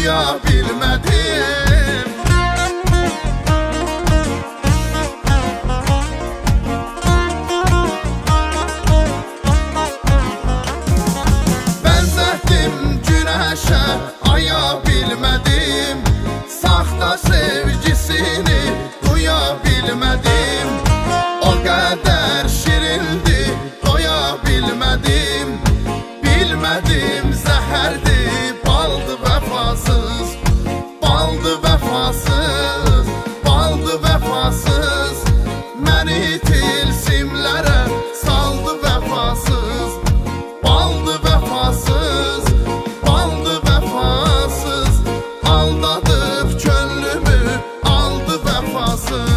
duya bilmədim. Bənzətdim günəşə, aya bilmədim. Saxta sevgisini duya bilmədim. O qədər şirindi, doya bilmədim. Bilmədim zəhərdir, baldı vəfasız. Baldı vəfasız, baldı vəfasız. Məni tilsimlərə saldı vəfasız. Baldı vəfasız, baldı vəfasız. Aldadıb könlümü, aldı vəfasız.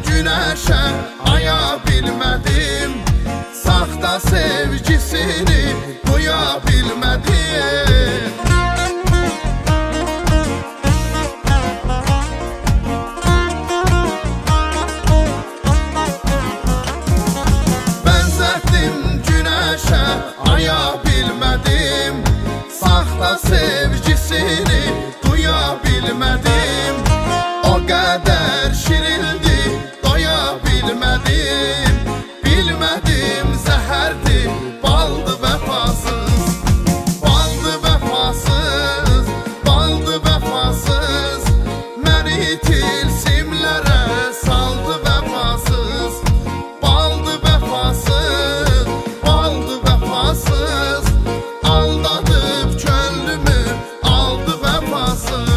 Günəşə, aya bilmədim. Saxta sevgisini duya bilmədim. Bənzətdim günəşə, aya bilmədim. Saxta sevgisini duya bilmədim. O qədər şirildi, bilmədim, bilmədim zəhərdir, baldı vəfasız. Baldı vəfasız, baldı vəfasız. Məni tilsimlərə saldı vəfasız. Baldı vəfasız, baldı vəfasız. Aldadıb könlümü, aldı vəfasız.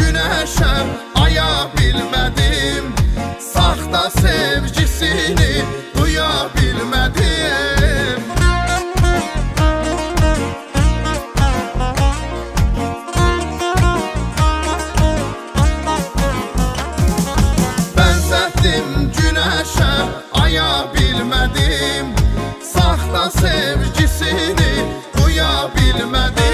Günəşə, aya bilmədim. Saxta sevgisini duya bilmədim. Bənzətdim günəşə, aya bilmədim. Saxta sevgisini duya bilmədim.